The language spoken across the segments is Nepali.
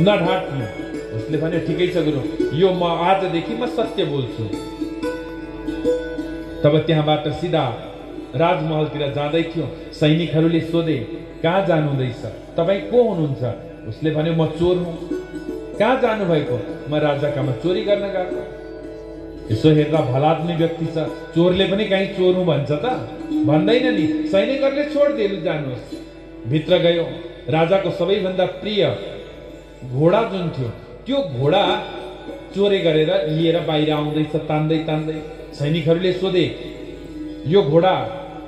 नढाट्नु। उसले भन्यो ठिकै छ गुरु, यो म आजदेखि म सत्य बोल्छु। तब त्यहाँबाट सिधा राजमहलतिर जाँदै थियो। सैनिकहरूले सोधे कहाँ जानुहुँदैछ, तपाईँ को हुनुहुन्छ? उसले भन्यो म चोर हुँ। कहाँ जानु भएको? म राजाकामा चोरी गर्न गएको। यसो हेर्दा भलाद्मी व्यक्ति छ, चोरले पनि कहीँ चोर हुँ भन्छ त? भन्दैन नि। सैनिकहरूले छोडिदिनु, जानुहोस्। भित्र गयो। राजाको सबैभन्दा प्रिय घोडा जुन थियो, त्यो घोडा चोरी गरेर लिएर बाहिर आउँदैछ, तान्दै तान्दै। सैनिकहरूले सोधे यो घोडा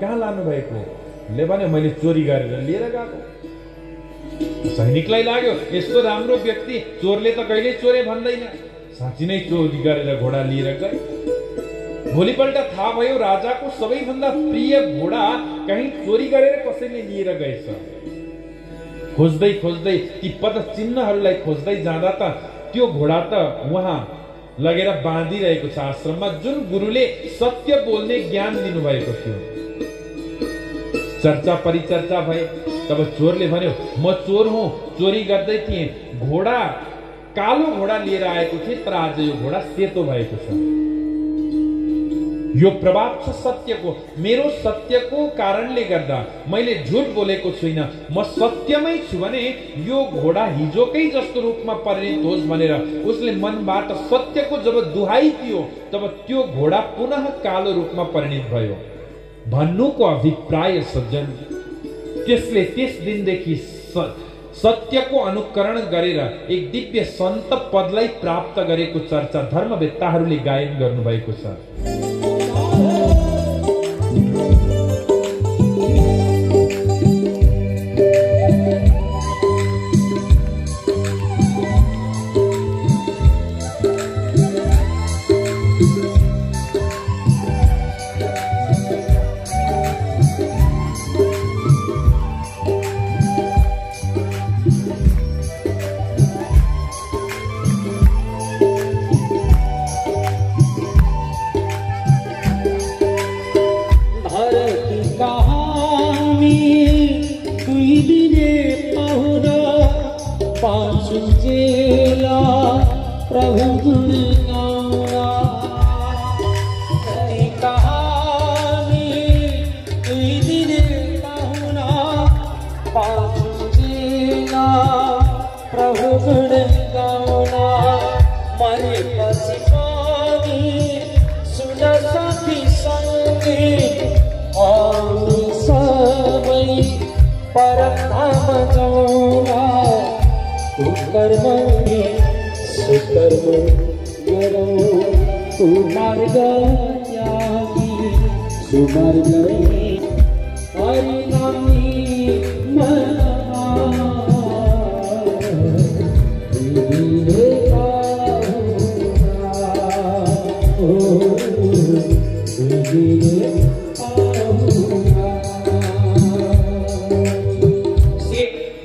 कहाँ लानु भएको? ले भन्यो मैले चोरी गरेर लिएर गएको। सैनिकलाई लाग्यो यस्तो राम्रो व्यक्ति, चोरले त कहिले चोरे भन्दैन, साँच्ची नै चोरी गरेर घोडा लिएर गए। भोलिपल्ट थाहा भयो राजाको सबैभन्दा प्रिय घोडा कहीँ चोरी गरेर कसैले लिएर गएछ। खोज्दै खोज्दै ती पद चिन्हहरूलाई खोज्दै जाँदा त त्यो घोडा त उहाँ लगेर बाँधिरहेको छ आश्रममा, जुन गुरुले सत्य बोल्ने ज्ञान दिनुभएको थियो। चर्चा परिचर्चा भए। तब चोरले भन्यो म चोर हुँ, चोरी गर्दै थिएँ, घोडा कालो घोडा लिएर आएको थिएँ, तर आज यो घोडा सेतो भएको छ। यो प्रभाव छ सत्यको। मेरो सत्यको कारणले गर्दा मैले झुट बोलेको छुइनँ। म सत्यमै छु भने यो घोडा हिजोकै जस्तो रूपमा परिणत होस् भनेर उसले मनबाट सत्यको जब दुहाई दियो, तब त्यो घोडा पुनः कालो रूपमा परिणत भयो। भन्नुको अभिप्राय सज्जन, त्यसले त्यस दिनदेखि सत्यको अनुकरण गरेर एक दिव्य सन्त पदलाई प्राप्त गरेको चर्चा धर्मवेत्ताहरूले गायन गर्नुभएको छ।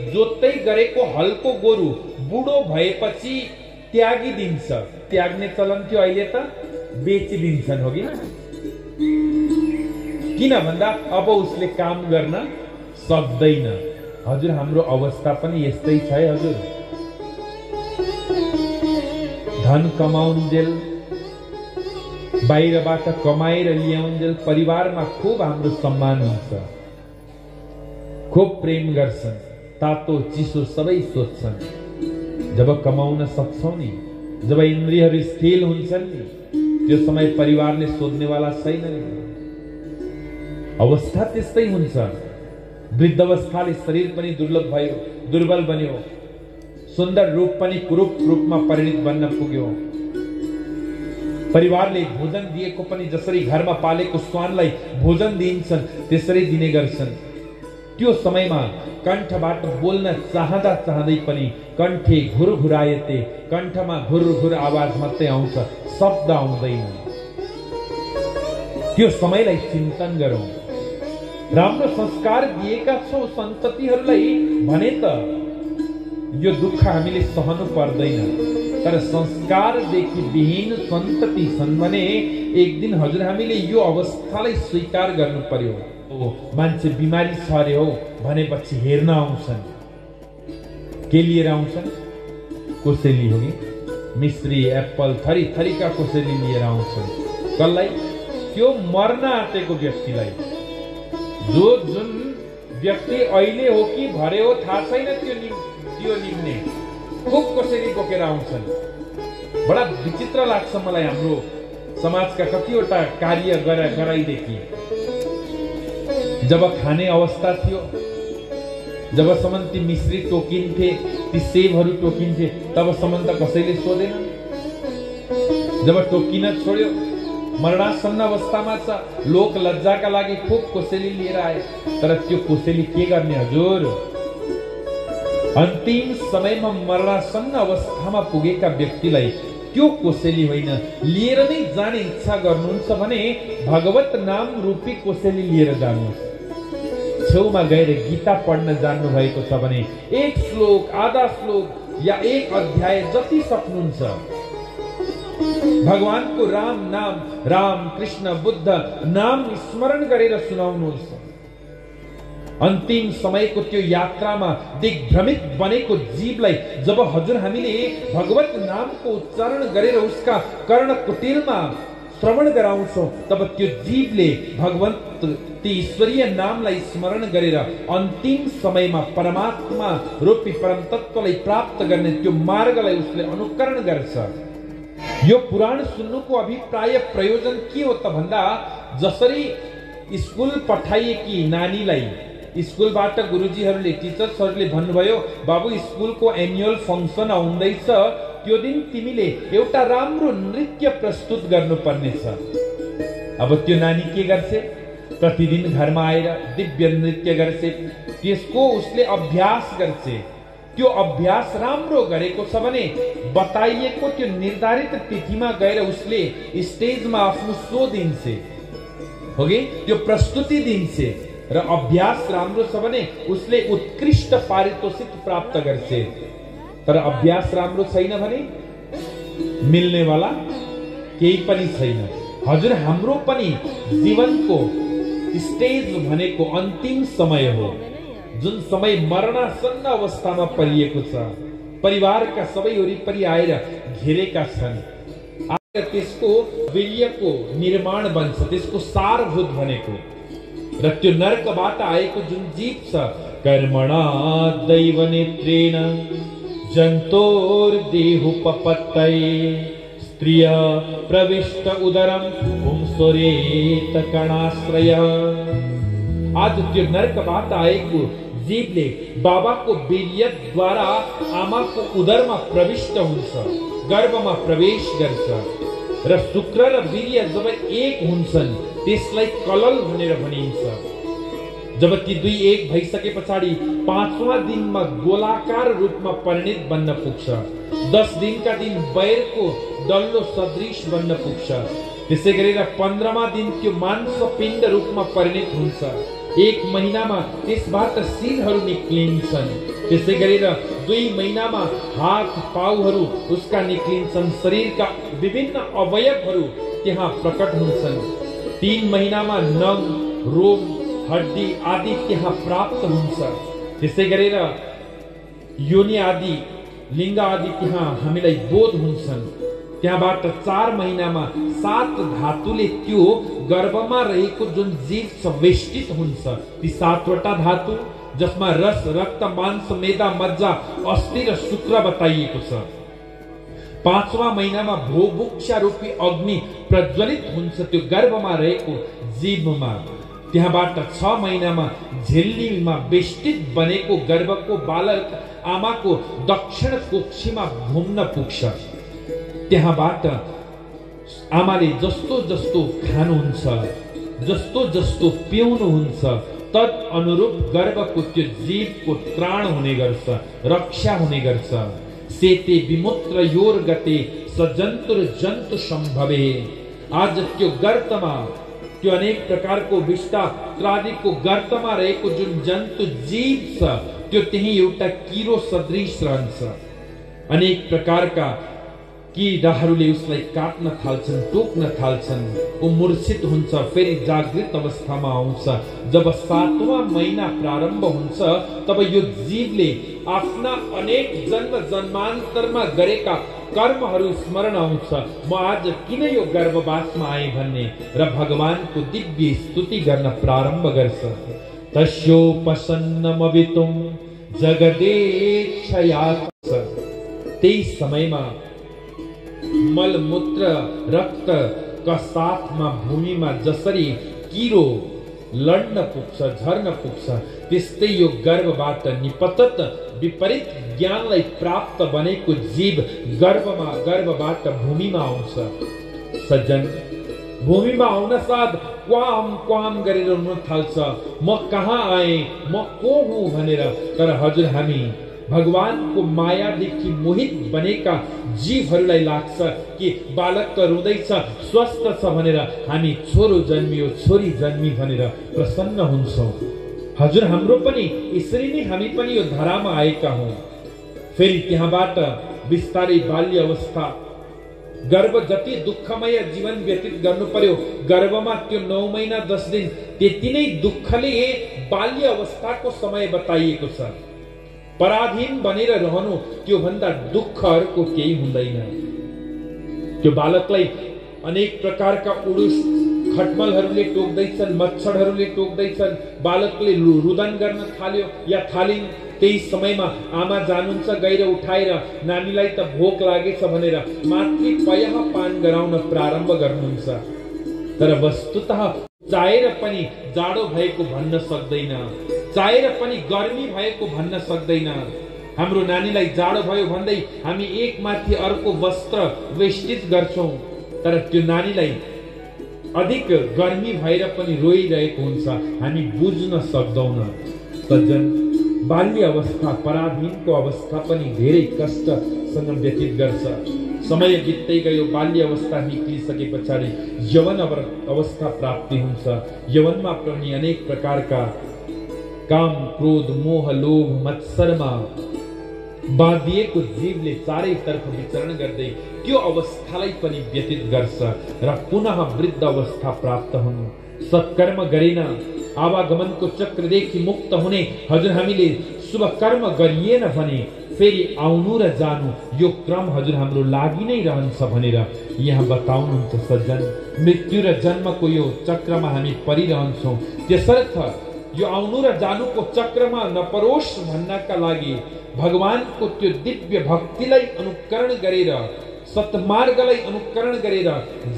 जोत्दै गरेको हलको गोरु बुढो भएपछि त्यागिदिन्छ। त्याग्ने चलन थियो, अहिले त बेचिदिन्छन्, हो कि? किन भन्दा अब उसले काम गर्न सक्दैन। हजुर हाम्रो अवस्था पनि यस्तै छ है हजुर। धन कमाउन्जेल, बाहिरबाट कमाएर ल्याउन्जेल परिवारमा खूब हाम्रो सम्मान हुन्छ, खूब प्रेम गर्छन्, तातो चिसो सबै सोध्छन्। जब कमाउन सक्छौ नि, जब इन्द्रियहरू स्थिर हुन्छन् नि, त्यो समय परिवारले सोध्नेवाला छैन नि। अवस्था त्यस्तै हुन्छ। वृद्धावस्थाले शरीर पनि दुर्लभ भयो, दुर्बल बन्यो, सुन्दर रूप पनि कुरूप रूपमा परिणत बन्न पुग्यो। परिवारले भोजन दिएको पनि जसरी घरमा पालेको श्वानलाई भोजन दिन्छन् त्यसरी दिने गर्छन्। त्यो समयमा कण्ठबाट बोल्न चाहँदा चाहँदै पनि कण्ठे घुरघुरायते, कण्ठमा घुरघुर आवाज मात्रै आउँछ, शब्द आउँदैन। त्यो समयलाई चिन्तन गरौँ। राम्रो संस्कार दिएका छौँ सन्ततिहरूलाई भने त यो दुःख हामीले सहनु पर्दैन। तर संस्कारदेखि विहीन सन्तति छन् भने एक दिन हजुर हामीले यो अवस्थालाई स्वीकार गर्नु पर्यो। मान्छे बिमारी छ अरे हो भनेपछि हेर्न आउँछन्। के लिएर आउँछन्? कोसेली होगी मिश्री एप्पल थरी थरीका कोसेली लिएर आउँछन् कसलाई त्यो मर्न आँटेको व्यक्तिलाई जुन व्यक्ति अहिले हो कि भरे हो थाहा छैन त्यो निम्ने खुब कोसेली बोकेर आउँछन्। बडा विचित्र लाग्छ मलाई हाम्रो समाजका कतिवटा कार्य गराइदेखि जब खाने अवस्था थियो जबसम्म ती मिश्री टोकिन्थे ती सेबहरू टोकिन्थे तबसम्म त कसैले सोधेन। जब टोकिन छोड्यो मरणासन्न अवस्थामा छ लोक लज्जाका लागि खुब कोसेली लिएर आए तर त्यो कोसेली के गर्ने हजुर। अन्तिम समयमा मरणासन्न अवस्थामा पुगेका व्यक्तिलाई त्यो कोसेली होइन लिएर नै जाने इच्छा गर्नुहुन्छ भने भगवत नाम रूपी कोसेली लिएर जानुहोस्। छेउमा गएर गीता पढ्न जान्नु भएको छ भने एक श्लोक आधा श्लोक या एक अध्याय जति सक्नुहुन्छ भगवानको राम नाम राम कृष्ण बुद्ध नाम स्मरण गरेर सुनाउनुहोस्। अन्तिम समयको त्यो यात्रामा दिग्भ्रमित बनेको जीवलाई जब हजुर हामीले भगवत नामको उच्चारण गरेर उसका कर्णकुटिलमा श्रवण गराउँछौं तब त्यो जीवले भगवन्त ती ईश्वरीय नामलाई स्मरण गरेर अन्तिम समयमा परमात्मा रूपी परम तत्त्वलाई प्राप्त गर्ने त्यो मार्गलाई उसले अनुकरण गर्छ। यो पुराण सुन्नुको अभिप्राय प्रयोजन के हो त भन्दा जसरी स्कुल पठाइएकी नानीलाई स्कुलबाट गुरुजीहरूले टिचर्सहरूले भन्नुभयो बाबु स्कुलको एनुअल फंक्सन आउँदैछ त्यो दिन तिमीले एउटा राम्रो नृत्य प्रस्तुत गर्नुपर्नेछ। अब त्यो नानी के गर्छ प्रतिदिन घरमा आएर दिव्य नृत्य गर्छ त्यसको उसले अभ्यास गर्छ। त्यो अभ्यास राम्रो गरेको छ भने बताइएको त्यो निर्धारित तिथिमा गएर उसले स्टेजमा आफ्नो शो दिन्छ होगी त्यो प्रस्तुति दिन्छ र अभ्यास राम्रो छ भने उसले उत्कृष्ट पारितोषिक प्राप्त गर्छ। तर अभ्यास राम्रो छैन भने मिल्ने वाला केही पनि छैन। हजुर हाम्रो पनि जीवनको स्टेज भनेको अन्तिम समय हो जुन समय मरणासन्न अवस्थामा परिएको छ। परिवारका सबै वरिपरि आएर घेरेका छन्। त्यसको वीर्यको निर्माण बन्छ त्यसको सारभूत भनेको र त्यो नरकबाट आएको जुन जीव छ कर्मणा दैव नेत्रेण जन्तोर्देहुपपत्तये स्त्रिय प्रविष्ट उदरम पुंसोरेत कणाश्रय। आज त्यो नरकबाट आएको जीवले बाबाको वीर्यद्वारा आमाको उदरमा प्रविष्ट हुन्छ गर्भमा प्रवेश गर्छ र शुक्र र वीर्य जब एक हुन्छन् त्यसलाई कलल भनेर भनिन्छ। जब ती दुई एक भइसके पछाडि 5वां दिनमा गोलाकार रूपमा परिणत बन्न पुग्छ। 10 दिनका दिन बैरको डल्लो सदृश बन्न पुग्छ। त्यसै गरेर 15वां दिन त्यो मांसपिण्ड रूपमा परिणत हुन्छ। 1 महिनामा त्यसबाट सिरहरू निक्लिन्छन्। त्यसै गरेर 2 महिनामा हात पाउहरू उसका निक्लिन्छन्। शरीरका विभिन्न अवयवहरू त्यहाँ प्रकट हुन्छन्। 3 महिनामा नङ रोम हड्डी आदि त्यहाँ प्राप्त हुन्छ। त्यसै गरेर योनि आदि लिङ्ग आदि त्यहाँ हामीलाई बोध हुन्छन्। त्यहाँबाट 4 महिनामा 7 धातुले त्यो गर्भमा रहेको जुन जीव सवेष्टित हुन्छ ती 7वटा धातु जसमा रस रक्त मांस मेदा मज्जा अस्थि र शुक्र बताइएको छ। 5वां महिनामा भोभुक्षा रूपी अग्नि प्रज्वलित हुन्छ त्यो गर्भमा रहेको जीवमा। त्यहाँबाट 6 महिनामा झिल्लीमा वेष्टित बनेको गर्भको बालक आमाको दक्षिण कोक्षीमा घुम्न पुग्छ। त्यहाँबाट आमाले जस्तो जस्तो खानुहुन्छ जस्तो जस्तो पिउनुहुन्छ तद अनुरूप गर्भको त्यो जीवको त्राण हुने गर्छ रक्षा हुने गर्छ। सेते विमुत्र योर गते सजन्तुर जन्तु सम्भवे। आज त्यो गर्तमा त्यो अनेक प्रकारको विष्टा त्रादिको गर्तमा रहेको जुन जन्तु जीव छ त्यो त्यही एउटा किरो सदृश रहन्छ। अनेक प्रकारका कीडाहरूले उसलाई काट्न थाल्छन्, टोक्न थाल्छन्। ऊ मूर्छित हुन्छ, फेरि जागृत अवस्थामा आउँछ। जब 7वां महिना प्रारम्भ हुन्छ तब यो जीवले आफ्ना अनेक जन्म जन्मान्तरमा गरेका कर्महरू स्मरण आउँछ। म आज किन यो गर्भवासमा आएँ भन्ने र भगवानको दिव्य स्तुति गर्न प्रारम्भ गर्छ। तस्योपसन्नमवितुं जगदेच्छया। त्यही समयमा मलमूत्र रक्त का साथमा भूमिमा जसरी किरो लड्न पुग्छ, झर्न पुग्छ, त्यस्तै यो गर्भबाट निपतत विपरीत ज्ञानलाई प्राप्त बनेको जीव गर्भबाट भूमिमा आउँछ। सज्जन, भूमिमा आउन साथ क्वाम क्वाम गरेर रुन थाल्छ, म कहाँ आए, म को हुँ भनेर। तर हजुर हामी भगवानको मायादेखि मोहित बनेका जीवहरूलाई लाग्छ कि बालक त रुँदैछ, स्वस्थ छ भनेर हामी छोरो जन्मियो, छोरी जन्मी भनेर प्रसन्न हुन्छौँ। हजुर हाम्रो पनि यसरी नै हामी पनि यो धरामा आएका हौँ। फेरि त्यहाँबाट बिस्तारै बाल्य अवस्था, गर्भ जति दुःखमय जीवन व्यतीत गर्नु पर्यो, गर्भमा त्यो 9 महिना 10 दिन त्यति नै दुःखले बाल्य अवस्थाको समय बताइएको छ। पराधीन बनेर रहनु त्यो भन्दा दुःख अर्को केही हुँदैन। त्यो बालकलाई अनेक प्रकारका उडुस खटमलहरूले टोक्दैछन्, मच्छरहरूले टोक्दैछन्। बालकले रुदन गर्न थाल्यो या थालिन्। त्यही समयमा आमा जानुहुन्छ, गएर उठाएर नानीलाई त भोक लागेछ भनेर मातृ पयः पान गराउन प्रारम्भ गर्नुहुन्छ। तर वस्तुतः चाहेर पनि जाडो भएको भन्न सक्दैन, चाहेर पनि गर्मी भएको भन्न सक्दैन। हाम्रो नानीलाई जाडो भयो भन्दै हामी एक माथि अर्को वस्त्र वेष्टिज गर्छौं, तर त्यो नानीलाई अधिक गर्मी भएर पनि रोइरहेको हुन्छ, हामी बुझ्न सक्दैनौं। सज्जन, बाल्य अवस्था, पराधीनको अवस्था पनि धेरै कष्टसँग व्यतीत गर्छ। समय बित्दै गयो, बाल्य अवस्था निक्लिसके पछाडि यौवन अवस्था प्राप्ति हुन्छ। यौवनमा पनि अनेक प्रकारका काम, क्रोध, मोह, लोभ, मत्सरमा बाँधिएको जीवले चारैतर्फ विचरण गर्दै त्यो अवस्थालाई पनि व्यतीत गर्छ र पुनः वृद्ध अवस्था प्राप्त हुनु। सत्कर्म गरेन, आवागमनको चक्रदेखि मुक्त हुने, हजुर हामीले शुभ कर्म गरिएन भने फेरि आउनु र जानु यो क्रम हजुर हाम्रो लागि नै रहन्छ भनेर यहाँ बताउनुहुन्छ। सज्जन, मृत्यु र जन्मको यो चक्रमा हामी परिरहन्छौँ। त्यसर्थ यो आउनु र जानुको चक्रमा नपरोस् भन्नका लागि भगवानको त्यो दिव्य भक्तिलाई अनुकरण गरेर, सत्मार्गलाई अनुकरण गरेर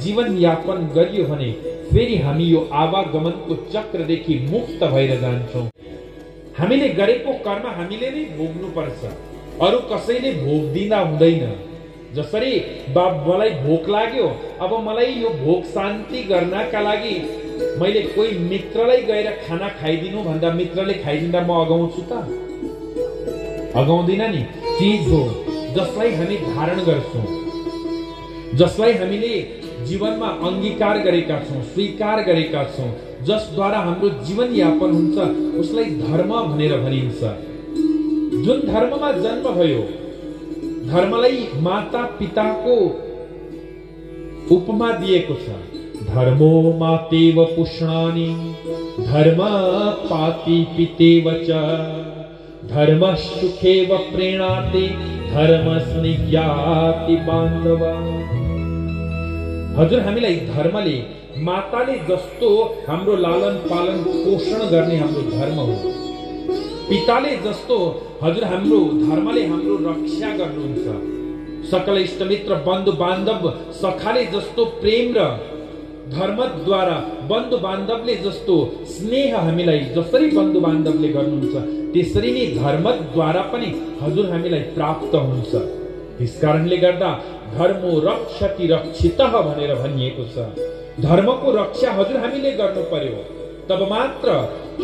जीवन यापन गरियो भने फेरि हामी यो आवागमनको चक्रदेखि मुक्त भएर जान्छौँ। हामीले गरेको कर्म हामीले नै भोग्नु पर्छ, अरू कसैले भोग दिँदा हुँदैन। जसरी मलाई भोक लाग्यो, अब मलाई यो भोक शान्ति गर्नका लागि मैले कोही मित्रलाई गएर खाना खाइदिनु भन्दा मित्रले खाइदिँदा म अगाउँछु त? अगाउँदिन नि। चीज हो जसलाई हामी धारण गर्छौं, जसलाई हामीले जीवनमा अंगीकार गरेका छौं, स्वीकार गरेका छौं, जसद्वारा हाम्रो जीवन यापन हुन्छ, उसलाई धर्म भनेर भनिन्छ। जुन धर्ममा जन्म भयो, धर्मलाई माता पिताको उपमा दिएको छ। धर्मो मातेव पुष्णानि धर्म पाति पितेव च धर्म सुखेव प्रेणाति धर्म स्निग्याति बान्धव। हजुर हामीलाई धर्मले, माताले जस्तो हाम्रो लालन पालन पोषण गर्ने हाम्रो धर्म हो, पिताले जस्तो हजुर हाम्रो धर्मले हाम्रो रक्षा गर्नुहुन्छ, सकल इष्टमित्र बन्धु बान्धव सखाले जस्तो प्रेम र धर्मद्वारा बन्धु बान्धवले जस्तो स्नेह हामीलाई जसरी बन्धु बान्धवले गर्नुहुन्छ त्यसरी नै धर्मद्वारा पनि हजुर हामीलाई प्राप्त हुन्छ। त्यसकारणले गर्दा धर्मो रक्षति रक्षितः भनेर भनिएको छ। धर्मको रक्षा हजुर हामीले गर्नु पर्यो, तब मात्र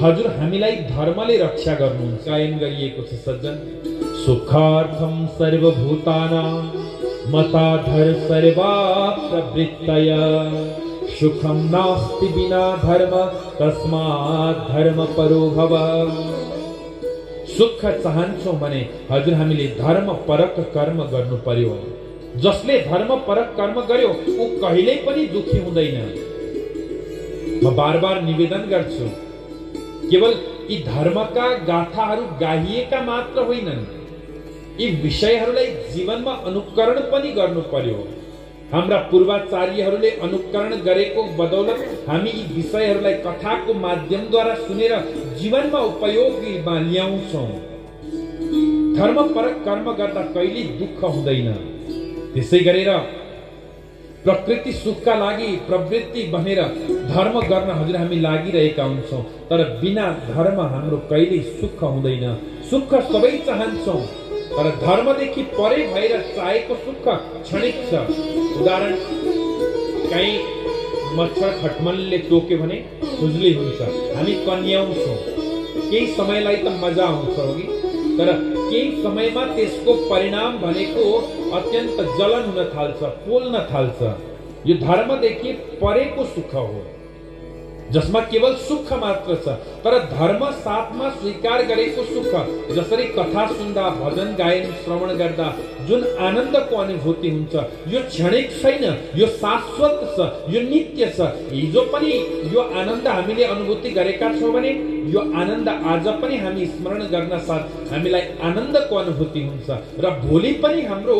हजुर हामीलाई धर्मले रक्षा गर्नुहुन्छ। गायन गरिएको छ। सज्जन, सुखार्थम सर्वभूतानां मताधर सर्वा प्रवृत्तय सुखम नास्ति बिना धर्म तस्मात् धर्म परो भव। सुख चाहन्छौं भने हजुर हामीले धर्म परक कर्म गर्नु पर्यो। जसले धर्म परक कर्म गर्यो ऊ कहिल्यै पनि दुखी हुँदैन। म बार बार निवेदन गर्छु, केवल यी धर्मका गाथाहरू गाहिएका मात्र होइनन्, यी विषयहरूलाई जीवनमा अनुकरण पनि गर्नु पर्यो। हाम्रा पूर्वाचार्यहरूले अनुकरण गरेको बदौलत हामी यी विषयहरूलाई कथाको माध्यमद्वारा सुनेर जीवनमा उपयोगमा ल्याउँछौँ। धर्म परक कर्म गर्दा कहिल्यै दुःख हुँदैन। त्यसै गरेर प्रकृति सुखका लागि प्रवृत्ति बनेर धर्म गर्न हजुर हामी लागिरहेका हुन्छौँ, तर बिना धर्म हाम्रो कहिल्यै सुख हुँदैन। सुख सबै चाहन्छौँ, तर धर्मदेखि परे भएर चाहेको सुख क्षणिक छ। उदाहरण, कहीँ मच्छर खटमलले टोक्यो भने खुजली हुन्छ, हामी कन्याउँछौँ। केही समयलाई त मजा आउँछ हो, तर केही समयमा त्यसको परिणाम भनेको अत्यन्त जलन हुन थाल्छ, पोल्न थाल्छ। यो धर्मदेखि परेको सुख हो, जसमा केवल सुख मात्र छ, तर धर्म साथमा स्वीकार गरेको सुख। जसरी कथा सुन्दा, भजन गायन श्रवण गर्दा जुन आनन्दको अनुभूति हुन्छ, यो क्षणिक छैन, यो शाश्वत छ, यो नित्य छ। हिजो पनि यो आनन्द हामीले अनुभूति गरेका छौँ भने यो आनन्द आज पनि हामी स्मरण गर्न साथ हामीलाई आनन्दको अनुभूति हुन्छ, र भोलि पनि हाम्रो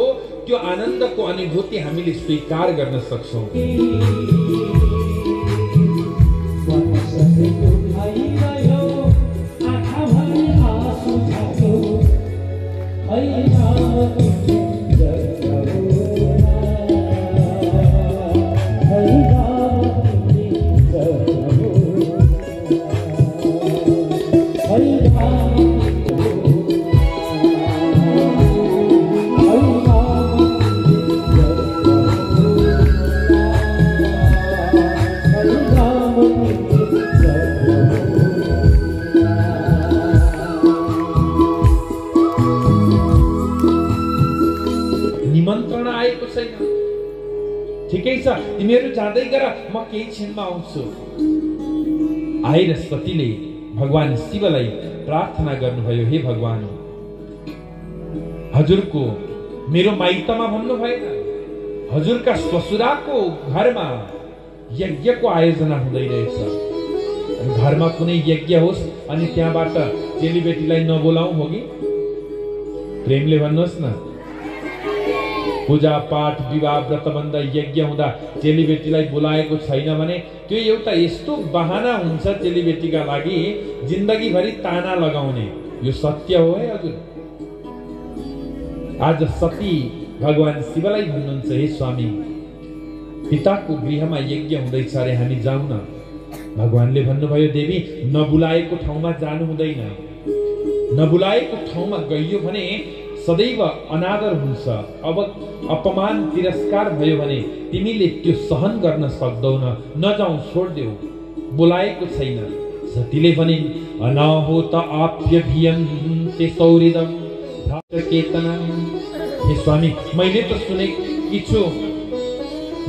त्यो आनन्दको अनुभूति हामीले स्वीकार गर्न सक्छौँ। ठिकै छ, तिमीहरू जाँदै गर, म केही क्षणमा आउँछु। आएर सतीले भगवान शिवलाई प्रार्थना गर्नुभयो, हे भगवान, हजुरको मेरो माइतमा भन्नु भएन, हजुरका ससुराको घरमा यज्ञको आयोजना हुँदै रहेछ। घरमा कुनै यज्ञ होस् अनि त्यहाँबाट चेलीबेटीलाई नबोलाउँ हो कि? प्रेमले भन्नुहोस् न। पूजा पाठ विवाह व्रतबन्ध यज्ञ हुँदा चेलीबेटीलाई बोलाएको छैन भने त्यो एउटा यस्तो बहाना हुन्छ चेलीबेटीका लागि जिन्दगीभरि ताना लगाउने। यो सत्य हो है हजुर। आज सती भगवान शिवलाई भन्नुहुन्छ, हे स्वामी, पिताको गृहमा यज्ञ हुँदैछ अरे, हामी जाउँ न। भगवानले भन्नुभयो, देवी, नबुलाएको ठाउँमा जानु हुँदैन। नबुलाएको ठाउँमा गइयो भने सदैव अनादर हुन्छ। अब अपमान तिरस्कार भयो भने तिमीले त्यो सहन गर्न सक्दैनौ, नजाऊ, छोड्देऊ, बोलाएको छैन। सतीले भनिन्, अनाहोत आप्यभियन्ते सौहृदं भ्रातृकेतना। हे स्वामी, मैले त सुनेकी छु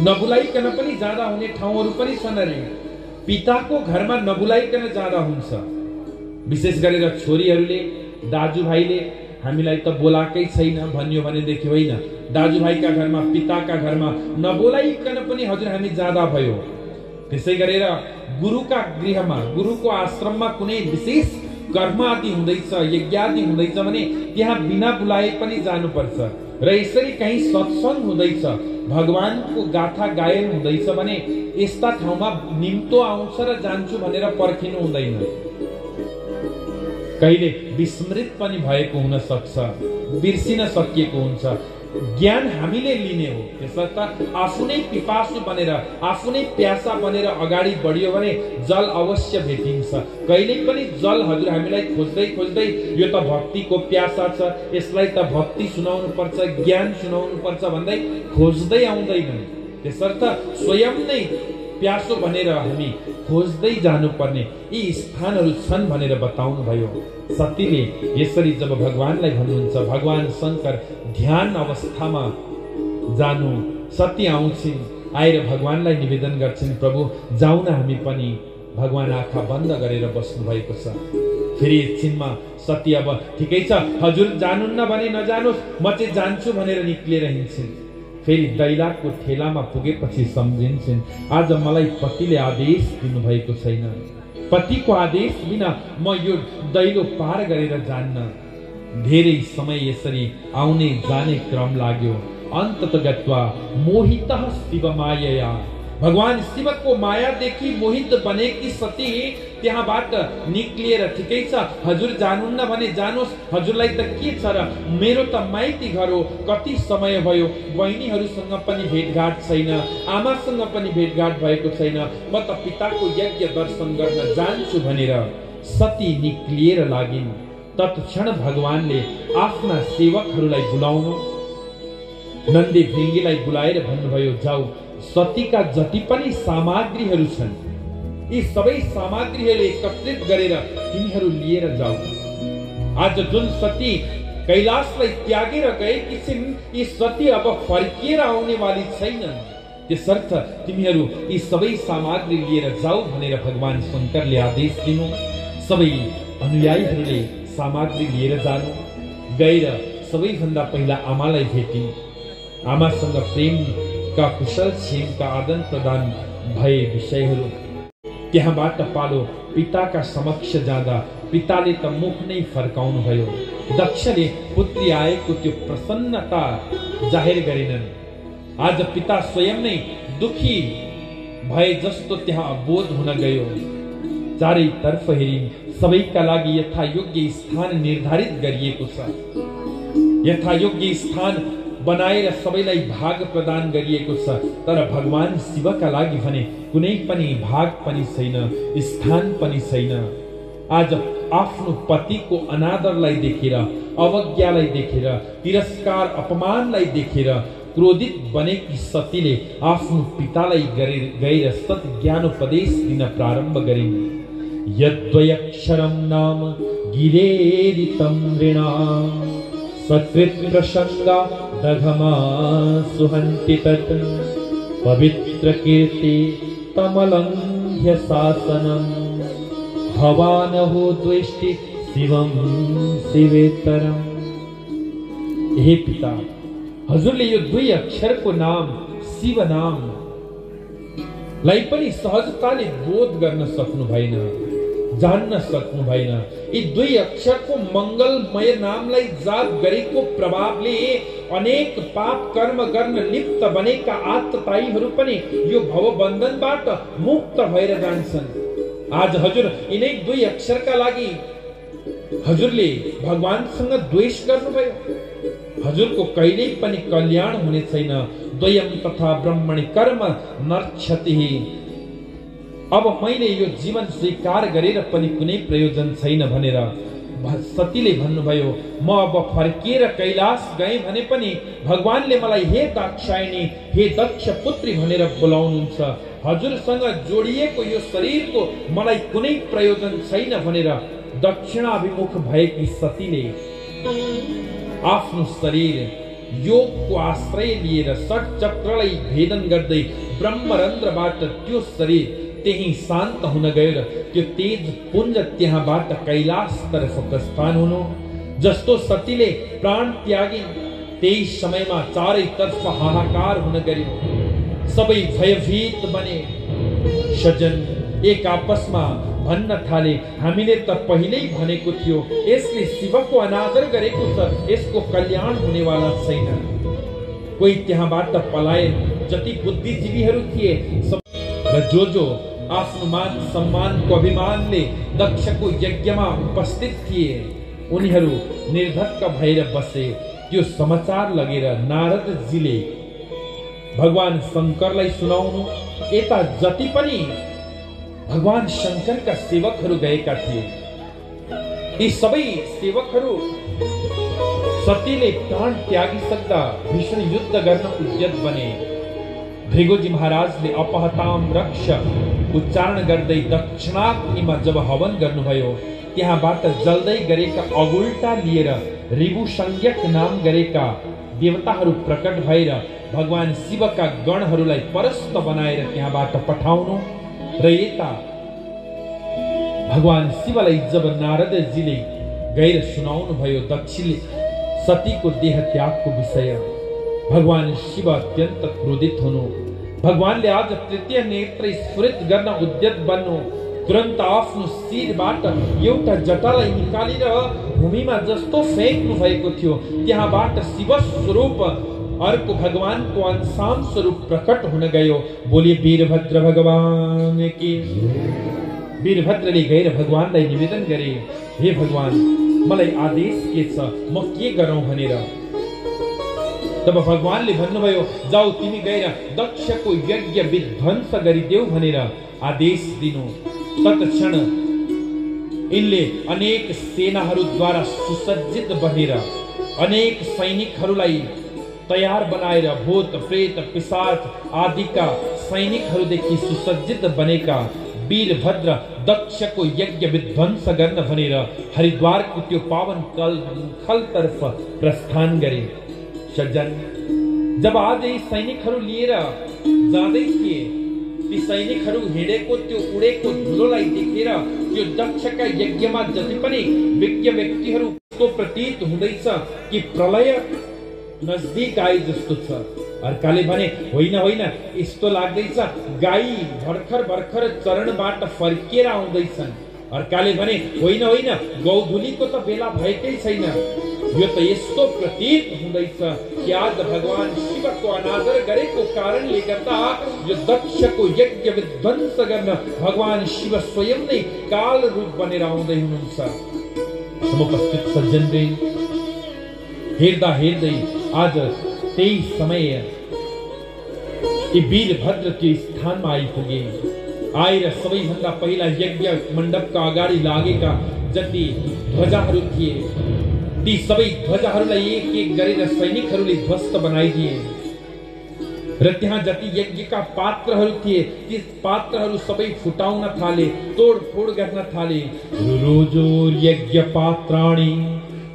नबुलाइकन पनि जाँदा हुने ठाउँहरू पनि छन् अरे। पिताको घरमा नबुलाइकन जाँदा हुन्छ। विशेष गरेर छोरीहरूले, दाजुभाइले हामीलाई त बोलाएकै छैन भन्यो भनेदेखि होइन, दाजुभाइका घरमा, पिताका घरमा नबोलाइकन पनि हजुर हामी जाँदा भयो। त्यसै गरेर गुरुका गृहमा, गुरुको आश्रममा कुनै विशेष कर्म आदि हुँदैछ, यज्ञ आदि हुँदैछ भने त्यहाँ बिना बुलाए पनि जानुपर्छ। र यसरी कहीँ सत्संग हुँदैछ, भगवानको गाथा गायन हुँदैछ भने यस्ता ठाउँमा निम्तो आउँछ र जान्छु भनेर पर्खिनु हुँदैन। कहिले विस्मृत पनि भएको हुन सक्छ, बिर्सिन सकिएको हुन्छ। ज्ञान हामीले लिने हो, त्यसर्थ आफू नै पिपासु बनेर, आफू नै प्यासा बनेर अगाडि बढियो भने जल अवश्य भेटिन्छ। कहिले पनि जल हजुर हामीलाई खोज्दै खोज्दै यो त भक्तिको प्यासा छ, यसलाई त भक्ति सुनाउनु पर्छ, ज्ञान सुनाउनु पर्छ भन्दै खोज्दै आउँदैनन्। त्यसर्थ स्वयं नै प्यासो भनेर हामी खोज्दै जानुपर्ने यी स्थानहरू छन् भनेर बताउनु भयो। सतीले यसरी जब भगवानलाई भन्नुहुन्छ, भगवान शङ्कर ध्यान अवस्थामा जानु, सती आउँछिन्, आएर भगवानलाई निवेदन गर्छिन्, प्रभु जाउँ न हामी पनि। भगवान आँखा बन्द गरेर बस्नु भएको छ। फेरि एकछिनमा सती, अब ठिकै छ हजुर जानुहुन्न भने नजानुहोस्, म चाहिँ जान्छु भनेर निक्लिएर हिँड्छिन्। फेरि दैलाको ठेलामा पुगेपछि सम्झिन्छन् आज मलाई पतिले आदेश दिनुभएको छैन। पतिको आदेश बिना म यो दैलो पार गरेर जान्न। धेरै समय यसरी आउने जाने क्रम लाग्यो। अन्ततः गत्वा मोहितः शिव मायया, भगवान शिवको मायादेखि मोहित बनेकी सती त्यहाँबाट निक्लिएर ठिकै छ हजुर जानुहुन्न भने जानुहोस्, हजुरलाई त के छ र, मेरो त माइती घर हो, कति समय भयो, बहिनीहरूसँग पनि भेटघाट छैन, आमासँग पनि भेटघाट भएको छैन, म त पिताको यज्ञ दर्शन गर्न जान्छु भनेर सती निक्लिएर लागिन्। तत्क्षण भगवानले आफ्ना सेवकहरूलाई बोलाउनु नन्दी भृङ्गीलाई बोलाएर भन्नुभयो, जाऊ सतीका जति पनि सामग्रीहरू छन् यी सबै सामग्रीहरू एकत्रित गरेर तिनीहरू लिएर जाऊ। आज जुन सती कैलाशलाई त्यागेर गएकी छिन् यी सती अब फर्किएर आउने वाली छैनन्, त्यसर्थ तिमीहरू यी सबै सामग्री लिएर जाऊ भनेर भगवान शङ्करले आदेश दिनु। सबै अनुयायीहरूले सामग्री लिएर जानु। गएर सबैभन्दा पहिला आमालाई भेटिन्। आमासँग प्रेमका कुशल क्षेमका आदान प्रदान भए विषयहरू। त्यहाँबाट पालो पिताका समक्ष जाँदा पिताले त मुख नै फर्काउनु भयो। दक्षले पुत्री आएको त्यो प्रसन्नता जाहेर गरेनन्। आज पिता स्वयं नै दुखी भए जस्तो त्यहाँ बोध हुन गयो। चारैतर्फ हेरिन्, सबैका लागि यथायोग्य स्थान निर्धारित गरिएको छ। यथायोग्य स्थान बनाएर सबैलाई भाग प्रदान गरिएको छ, तर भगवान शिवका लागि भने कुनै पनि भाग पनि छैन, स्थान पनि छैन। आज आफ्नो पतिको अनादरलाई देखेर, अवज्ञालाई देखेर, तिरस्कार अपमानलाई देखेर क्रोधित बनेकी सतीले आफ्नो पितालाई गएर सत ज्ञानोपदेश दिन प्रारम्भ गरिन्। यद्वयक्षरं नाम गिरेरितं नृणाम् सकृत् प्रसंगा दघमा सुहन्ति तत् पवित्र कीर्ति तमलंघ्य शासनम् भवानहो द्वेष्टि शिवं शिवेतरम्। हे पिता, हजुरले यो दुई अक्षरको नाम शिव नाम लाई पनि सहजताले बोध गर्न सक्नु भएन, जान्न सक्नु भएन। यी दुई अक्षरको मंगलमय नामलाई जाप गरेको प्रभावले अनेक पाप कर्म गर्न लिप्त बनेका आत्तायीहरू पनि यो भवबन्धनबाट मुक्त भएर जान्छन्। आज हजुर यिनै दुई अक्षरका लागि हजुरले भगवानसँग द्वेष गर्नुभयो। हजुरको कहिल्यै पनि कल्याण हुने छैन। द्वयम तथा ब्रह्मणि कर्म नर्क्षति। अब मैले यो जीवन स्वीकार गरेर पनि कुनै प्रयोजन छैन भनेर सतीले भन्नुभयो। म अब फर्किएर कैलाश गए भने पनि भगवानले मलाई हे दाक्षायणी, हे दक्ष पुत्री भनेर बोलाउनुहुन्छ। हजुरसँग जोडिएको यो शरीरको मलाई कुनै प्रयोजन छैन भनेर दक्षिणाभिमुख भएकी सतीले आफ्नो शरीर योगको आश्रय लिएर षट चक्रलाई भेदन गर्दै ब्रह्मरन्ध्रबाट त्यो शरीर त्यही शान्त हुन गयो र त्यो तेज पुञ्ज त्यहाँबाट कैलाश तर्फ प्रस्थान हुनु। जस्तो सतीले प्राण त्यागिन् त्यही समयमा चारैतर्फ हाहाकार हुन गयो। सबै भयभीत बने। सज्जन एक आपसमा भन्न थाले, हामीले त पहिल्यै भनेको थियो यसले शिवको अनादर गरेको छ, यसको कल्याण हुनेवाला छैन। कोही त्यहाँबाट पलायन। जति बुद्धिजीवीहरू थिए र जो आफ्नो मान सम्मानको अभिमानले दक्षको यज्ञमा उपस्थित थिए उनीहरू निर्धक्क भएर बसे। त्यो समाचार लगेर नारदजीले भगवान शङ्करलाई सुनाउनु। यता जति पनि भगवान शङ्करका सेवकहरू गएका थिए, यी सबै सेवकहरू सतीले प्राण त्यागिसक्दा भीषण युद्ध गर्न उद्यत बने। भृगुजी महाराजले अपहताम रक्ष उच्चारण गर्दै दक्षिणाग्निमा जब हवन गर्नुभयो, त्यहाँबाट जल्दै गरेका अगुल्टा लिएर रिभु संज्ञक नाम गरेका देवताहरू प्रकट भएर भगवान शिवका गणहरूलाई परस्त बनाएर त्यहाँबाट पठाउनु र यता भगवान शिवलाई जब नारदजीले गएर सुनाउनु भयो दक्षले सतीको देह त्यागको विषय, भगवान शिव अत्यन्त क्रोधित हुनु, भगवानले आज तृतीय नेत्र स्फुरित गर्न उद्यत बन्नु, तुरन्त आफ्नो शिरबाट एउटा जटालाई निकालेर भूमिमा जस्तो फ्याँक्नु भएको थियो, त्यहाँबाट शिव स्वरूप अर्को भगवानको अंशांश स्वरूप प्रकट हुन गयो। बोलिए वीरभद्र भगवान की। वीरभद्रले गएर भगवानलाई निवेदन गरे, हे भगवान, मलाई आदेश के छ, म के गरौँ भनेर। तब भगवानले भन्नुभयो, जाऊ तिमी गएर दक्षको यज्ञ विध्वंस गरिदेऊ भनेर आदेश दिनु। तत्क्षण यिनले अनेक सेनाहरूद्वारा सुसज्जित बनेर अनेक सैनिकहरूलाई तयार बनाएर भूत प्रेत पिशाच आदिका सैनिकहरूदेखि सुसज्जित बनेका वीरभद्र दक्षको यज्ञ विध्वंस गर्न भनेर हरिद्वारको त्यो पावन खलतर्फ प्रस्थान गरे। सज्जन, जब आज यी सैनिकहरू लिएर जाँदै थिए, ती सैनिकहरू हिँडेको त्यो उडेको धुलोलाई देखेर त्यो दक्षका यज्ञमा जति पनि विज्ञ व्यक्तिहरूको प्रतीत हुँदैछ कि प्रलय नजदीक आए जस्तो छ। अर्काले भने, होइन होइन, यस्तो लाग्दैछ गाई भर्खर भर्खर चरणबाट फर्किएर आउँदैछन्। अर्काले भने, होइन होइन, गौधुलीको त बेला भएकै छैन। यो त यस्तो प्रतीत हुँदैछ कि आज भगवान शिवको अनादर गरेको कारणले गर्दा यो दक्षको यज्ञ विध्वंस गर्न भगवान शिव स्वयं नै काल रूप बनेर आउँदै हुनुहुन्छ। समुपस्थित सज्जनले हेर्दा हेर्दै आज त्यही समय वीरभद्र त्यो स्थानमा आइपुगे। आएर सबैभन्दा पहिला यज्ञ मण्डपका अगाडि लागेका जति ध्वजाहरू थिए, ती सबै ध्वजाहरूलाई एक एक गरेर सैनिकहरूले ध्वस्त बनाइदिए र त्यहाँ जति यज्ञका पात्रहरू थिए ती पात्रहरू सबै फुटाउन थाले, तोडफोड गर्न थाले। रोजोर यज्ञ पात्राणि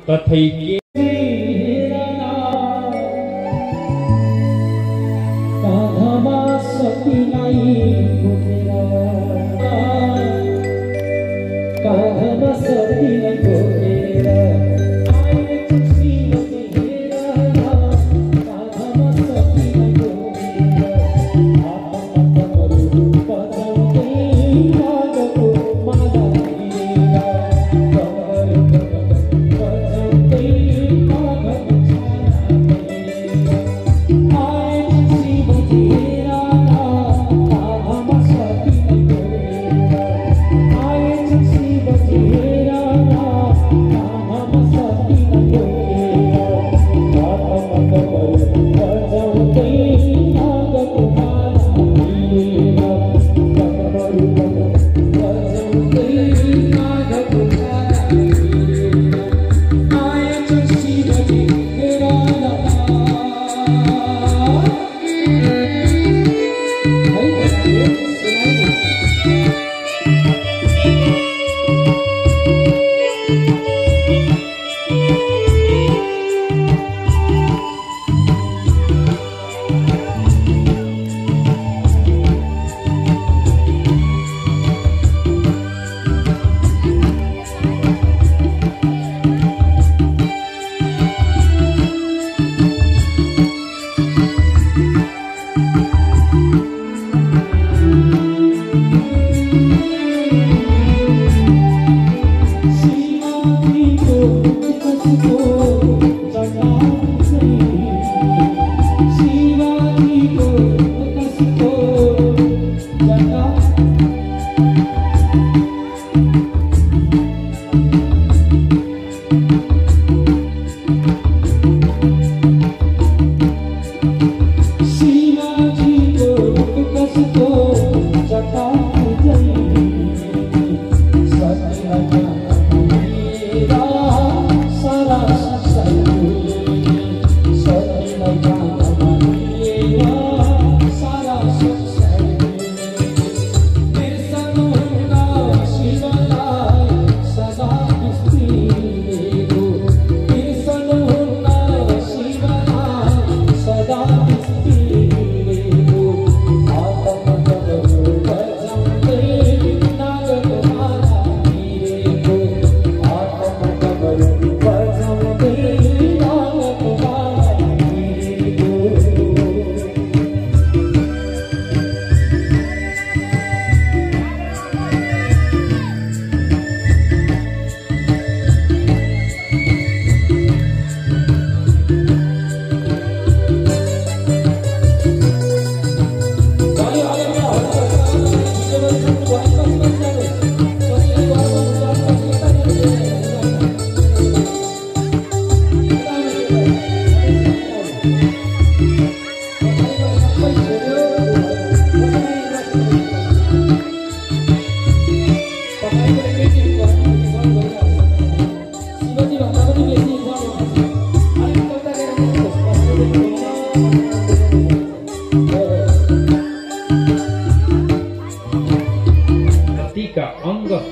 तथैके Thank you.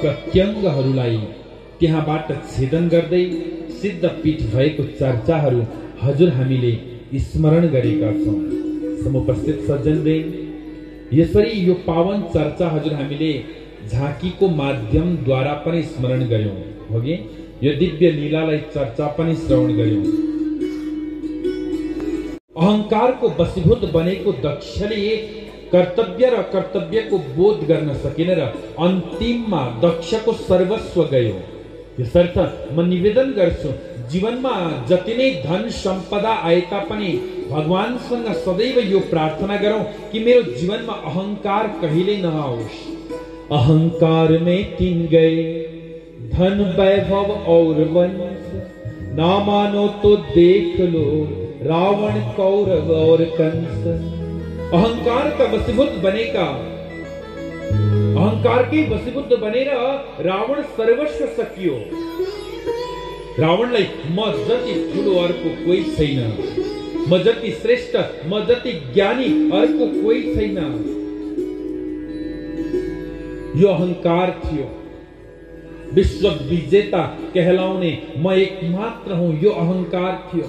प्रत्यङ्गहरूलाई त्यहाँबाट छेदन गर्दै सिद्ध पीठ भएको चर्चाहरू हजुर हामीले स्मरण गरेका छौँ। समुपस्थित सज्जनवृन्द, यसरी यो पावन चर्चा हजुर हामीले झाँकीको माध्यमद्वारा पनि स्मरण गर्यौं, हो कि यो दिव्य लीलालाई चर्चा पनि श्रवण गर्यौं। अहंकारको वशीभूत बनेको दक्षले कर्तव्य र कर्तव्यको बोध गर्न सकेन र अन्तिममा दक्षको सर्वस्व गयो। यसर्थ म निवेदन गर्छु, जीवनमा जति नै धन सम्पदा आए तापनि भगवानसँग सदैव यो प्रार्थना गरौं कि मेरो जीवनमा अहंकार कहिल्यै नआओस्। अहंकार में तीन गए धन वैभव और वंश, ना मानो तो देख लो रावण कौरव और कंस। अहंकार का वशीभूत बनेका, अहंकार के वशीभूत बनेर रावण सर्वस्व सकियो। रावणलाई म जति ठुलो अर्को कोही छैन, म जति श्रेष्ठ, म जति ज्ञानी अर्को कोही छैन, यो अहंकार थियो। विश्व विजेता कहलाउने म एकमात्र हुँ, यो अहंकार थियो।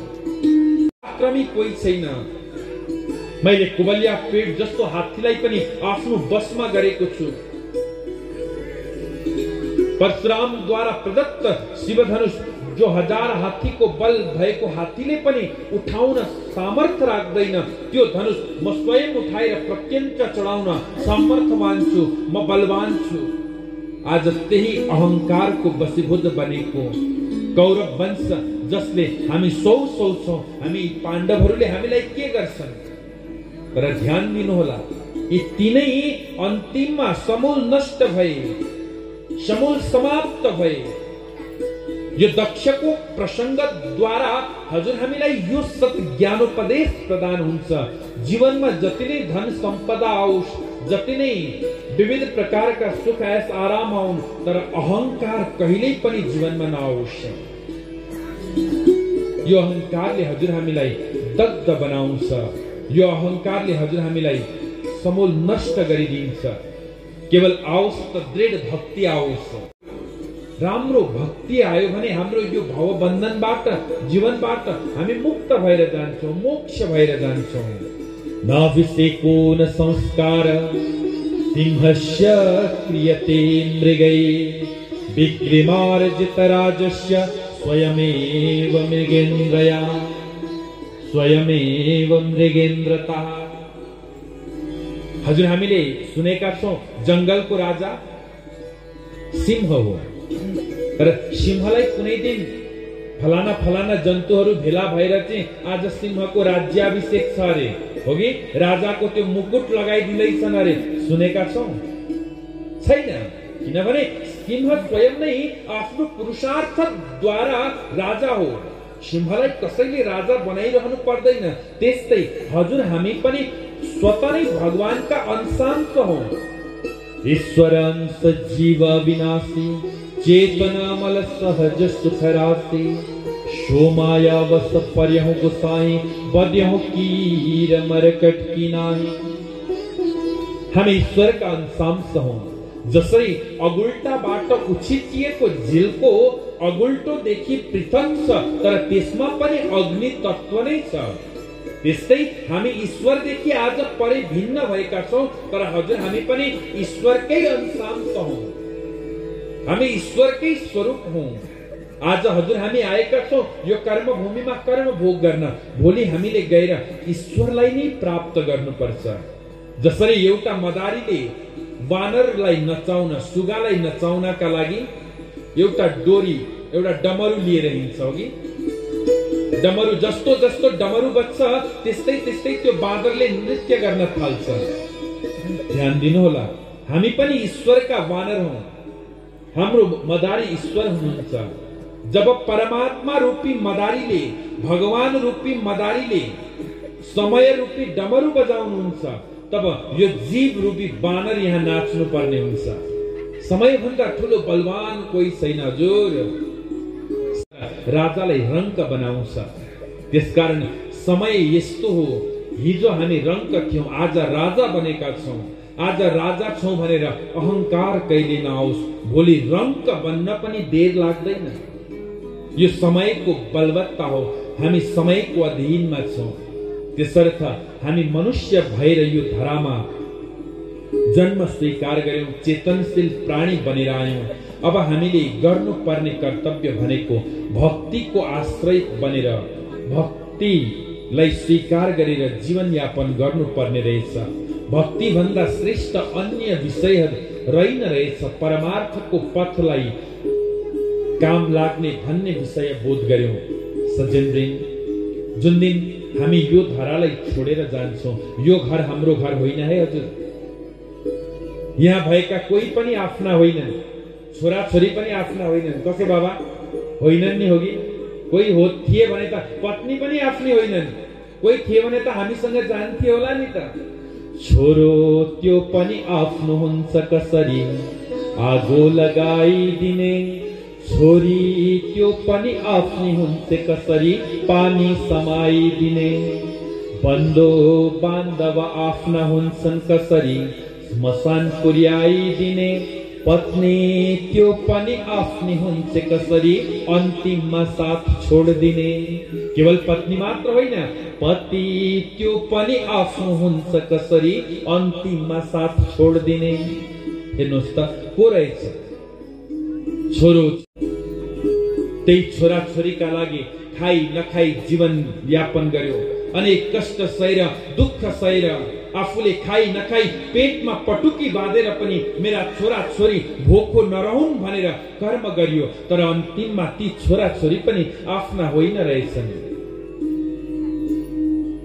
आक्रमी कोही छैन। मैले कुबलिया पेट जस्तो हात्तीलाई पनि आफ्नो बसमा गरेको छु। परशुरामद्वारा प्रदत्त शिवधनुष जो 1000 हात्तीको बल भएको हात्तीले पनि उठाउन सामर्थ्य राख्दैन, त्यो धनुष म स्वयं उठाएर प्रत्यञ्च चढाउन सामर्थ्यवान छु, म बलवान छु। आज त्यही अहंकारको वशीभूत बनेको कौरव वंश जसले हामी सौ छौं, हामी पाण्डवहरूले हामीलाई के गर्छन्? तर ध्यान दिनुहोला, यी तीनै अन्तिममा समूल नष्ट भए, समूल समाप्त भए। यो दक्षको प्रसंगद्वारा हजुर हामीलाई यो सत ज्ञानोपदेश प्रदान हुन्छ। जीवनमा जति नै धन सम्पदा आओस्, जति नै विविध प्रकारका सुख ऐश आराम आउन्, तर अहंकार कहिल्यै पनि जीवनमा नआओस्। यो अहंकारले हजुर हामीलाई दग्ध बनाउँछ, यो अहंकारले हजुर हामीलाई समूल नष्ट गरिदिन्छ। केवल आओस् त दृढ भक्ति आओस्। राम्रो भक्ति आयो भने हाम्रो यो भवबन्धनबाट, जीवनबाट हामी मुक्त भएर जान्छौं, मोक्ष भएर जान्छौं। नाभिषेको न संस्कार सिंहस्य क्रियते मृगै, विक्रिमार्जित राजस्य स्वयमेव मृगेन्द्रया, स्वयमेव मृगेन्द्रता। हजुर हामीले सुनेका छौं जंगलको राजा सिंह हो, तर सिंहलाई कुनै दिन फलाना फलाना जन्तुहरू भेला भएर चाहिँ आज सिंहको राज्याभिषेक छ अरे, हो कि राजाको त्यो मुकुट लगाइदिँदैछन् अरे, सुनेका छौं? छैन। किनभने सिंह स्वयं नै आफ्नो पुरुषार्थद्वारा राजा हो। सिंहलाई कसैले राजा बनाइरहनु पर्दैन। त्यस्तै हजुर हामी पनि स्वतः नै भगवानका अंशांश हौं। ईश्वरांश जीव विनाशी, चेतनामल सहज सुख राशि, सोमाया वस पर्यहु गोसाई, बद्यहु कीर मरकट की नाही। हम ईश्वरका अंशांश हौं। जसरी अगुल्टाबाट उछिटिएको झिलको अगुल्टोदेखि पृथक छ, तर त्यसमा पनि अग्नि तत्व नै छ। त्यस्तै हामी ईश्वरदेखि आज परे भिन्न भएका छौं, तर हजुर हामी पनि ईश्वरकै अंशांश हौं। हामी ईश्वरकै स्वरूप हौं। आज हजुर हामी आएका छौं यो कर्म भूमिमा कर्म भोग गर्न। भोलि हामीले गएर ईश्वरलाई नै प्राप्त गर्नुपर्छ। जसरी एउटा मदारीले वानरलाई नचाउन, सुगालाई नचाउनका लागि एउटा डोरी, एउटा डमरू लिएर हिँड्छ, हो कि डमरू जस्तो जस्तो डमरू बज्छ त्यस्तै त्यस्तै त्यो बाँदरले नृत्य गर्न थाल्छ। ध्यान दिनुहोला, हामी पनि ईश्वरका वानर हौं। हाम्रो मदारी ईश्वर हुनुहुन्छ। जब परमात्मा रूपी मदारीले, भगवान रूपी मदारीले समय रूपी डमरू बजाउनुहुन्छ, तब यो जीव रूपी बानर यहाँ नाच्नु पर्ने हुन्छ। समयभन्दा ठुलो बलवान कोही छैन हजुर। राजालाई रंक बनाउँछ। त्यसकारण समय यस्तो हो, हिजो हामी रङ्क थियौं, आज राजा बनेका छौं। आज राजा छौं भनेर अहंकार कहिले नआओस्। भोलि रङ्क बन्न पनि देर लाग्दैन। यो समयको बलवत्ता हो, हामी समयको अधीनमा छौं। त्यसर्थ हामी मनुष्य भएर यो धरामा जन्म स्वीकार गर्यौं, चेतनशील प्राणी बनेर आयौं। अब हामीले गर्नुपर्ने कर्तव्य भनेको भक्तिको आश्रय बनेर भक्तिलाई स्वीकार गरेर जीवन यापन गर्नुपर्ने रहेछ। भक्ति भन्दा श्रेष्ठ अन्य विषयहरू रहेन रहेछ। परमार्थको पथलाई काम लाग्ने भन्ने विषय बोध गर्यौं। सज्जनवृन्द, जुन दिन हामी यो धरालाई छोडेर जान्छौं, यो घर हाम्रो घर होइन है हजुर। यहाँ भएका कोही पनि आफ्ना होइनन्, छोराछोरी पनि आफ्ना होइनन्। कसै बाबा होइनन् नि होगी? कोही हो थिए भने त पत्नी पनि आफ्नी होइनन्, कोही थिए भने त हामीसँग जान्थे होला नि त। छोरो त्यो पनि आफ्नो हुन्छ कसरी आगो लगाइदिने, छोरी त्यो पनि आफ्नी हुन्छ कसरी पानी समाइदिने, बन्धु बान्धव आफ्ना हुन्छन् कसरी स्मशान पुर्याइदिने, पत्नी त्यो पनि आफ्नी हुन्छ कसरी अन्तिममा साथ छोड्दिने। केवल पत्नी मात्र होइन, पति त्यो पनि आफ्नो हुन्छ कसरी अन्तिममा साथ छोड्दिने। हेर्नुहोस् त को रहेछ? छोरो। त्यही छोरा छोरीका लागि खाई नखाई जीवन यापन गर्यो, अनेक कष्ट सहेर दुःख सहेर आफूले खाई नखाई पेटमा पटुकी बाँधेर पनि मेरा छोरा छोरी भोको नरहुन् भनेर कर्म गरियो। तर अन्तिममा ती छोरा छोरी पनि आफ्ना होइन रहेछन्।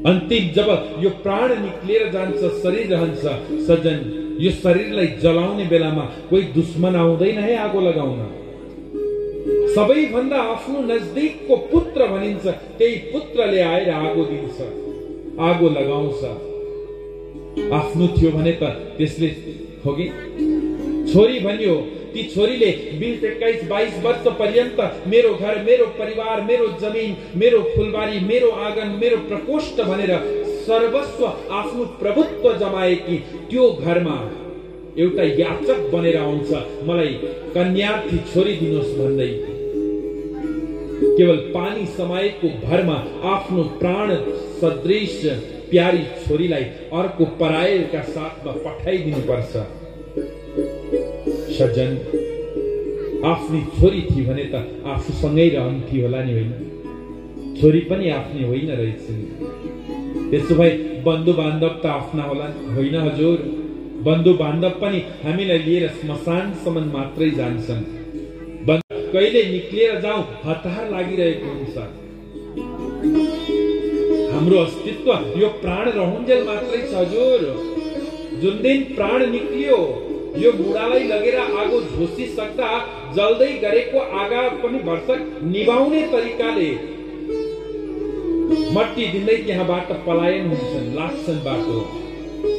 अन्तिम जब यो प्राण निक्लिएर जान्छ, शरीर रहन्छ, सज्जन, यो शरीरलाई जलाउने बेलामा कोही दुश्मन आउँदैन है आगो लगाउन। सबैभन्दा आफ्नो नजदिकको पुत्र भनिन्छ, त्यही पुत्रले आएर आगो दिन्छ, आगो लगाउँछ। आफ्नो थियो भने त त्यसले होगी। छोरी भनियो, ती छोरीले 20, 21, 22 वर्ष पर्यन्त मेरो घर, मेरो परिवार, मेरो जमिन, मेरो फुलबारी, मेरो आँगन, मेरो प्रकोष्ठ भनेर सर्वस्व आफ्नो प्रभुत्व जमाएकी त्यो घरमा एउटा याचक बनेर आउँछ, मलाई कन्यार्थी छोरी दिनुहोस् भन्दै। केवल पानी समाएको भरमा आफ्नो प्राण सदृश प्यारी छोरीलाई अर्को परायका साथमा पठाइदिनु पर्छ। सज्जन, आफ्नी छोरी थी भने त आफूसँगै रहन्थी होला नि, होइन? छोरी पनि आफ्नी होइन रहेछन्। त्यसो भए बन्धु बान्धव त आफ्ना होला होइन हजुर? बन्धु बान्धव पनि हामीलाई लिएर श्मशानसम्म मात्रै जान्छन्। कहिले निक्लिएर जाउँ हतार लागिरहेको हुन्छ। हाम्रो अस्तित्व यो प्राण रहन्जेल मात्रै छ हजुर। जुन दिन प्राण निक्लियो, यो बुढालाई लगेर आगो झोसिसक्दा जल्दै गरेको आगा पनि भर्सक निभाउने तरिकाले मट्टी दिँदै त्यहाँबाट पलायन हुन्छन्, लाग्छन् बाटो।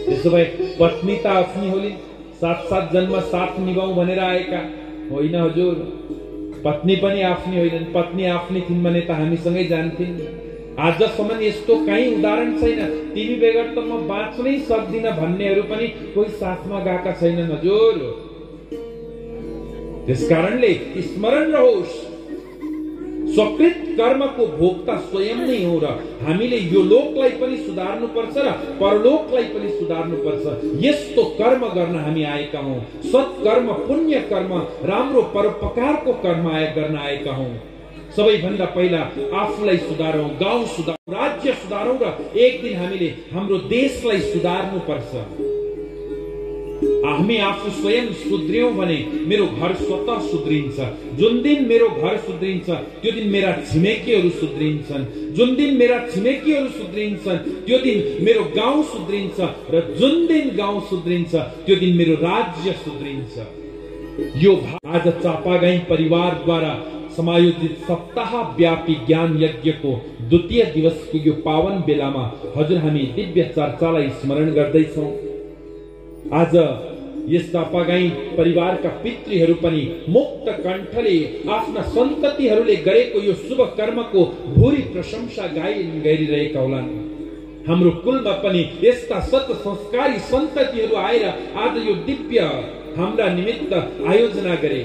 त्यसो भए पत्नी त आफ्नी होली, सात जन्म साथ निभाऊ भनेर आएका होइन हजुर। पत्नी पनि आफ्नी होइनन्। पत्नी आफ्नी थिइन् भने त हामीसँगै जान्थिन्। आजसम्म यस्तो कहीँ उदाहरण छैन, तिमी बेगर त म बाँच्नै सक्दिन भन्नेहरू पनि कोही साथमा गएका छैनन् हजुर। त्यसकारणले स्मरण रहोस्, स्वकृत कर्मको भोक्ता स्वयं नै हो र हामीले यो लोकलाई पनि सुधार्नु पर्छ र परलोकलाई पनि सुधार्नु पर्छ। यस्तो कर्म गर्न हामी आएका हौं। सत्कर्म, पुण्य कर्म, राम्रो परोपकारको कर्म गर्न आएका हौं। सबैभन्दा पहिला आफूलाई सुधारौं, गाउँ सुधारौं, राज्य सुधारौं र एक दिन हामीले हाम्रो देशलाई सुधार्नु पर्छ। हामी आफू स्वयं सुध्रियौं भने मेरो घर स्वतः सुध्रिन्छ। जुन दिन मेरो घर सुध्रिन्छ त्यो दिन मेरा छिमेकीहरू सुध्रिन्छन्। जुन दिन मेरा छिमेकीहरू सुध्रिन्छन् त्यो दिन मेरो गाउँ सुध्रिन्छ र जुन दिन गाउँ सुध्रिन्छ त्यो दिन मेरो राज्य सुध्रिन्छ। यो आज चापागाई परिवारद्वारा समायोजित सप्ताह व्यापी ज्ञान यज्ञको द्वितीय दिवसको यो पावन बेलामा हजुर हामी दिव्य चर्चालाई स्मरण गर्दैछौं। आज यस चापागाई परिवारका पितृहरू पनि मुक्त कण्ठले आफ्ना सन्ततिहरूले गरेको यो शुभ कर्मको भूरी प्रशंसा गायन गरिरहेका होलान्। हाम्रो कुलमा पनि यस्ता सत संस्कारी सन्ततिहरू आएर आज यो दिव्य हाम्रा निमित्त आयोजना गरे।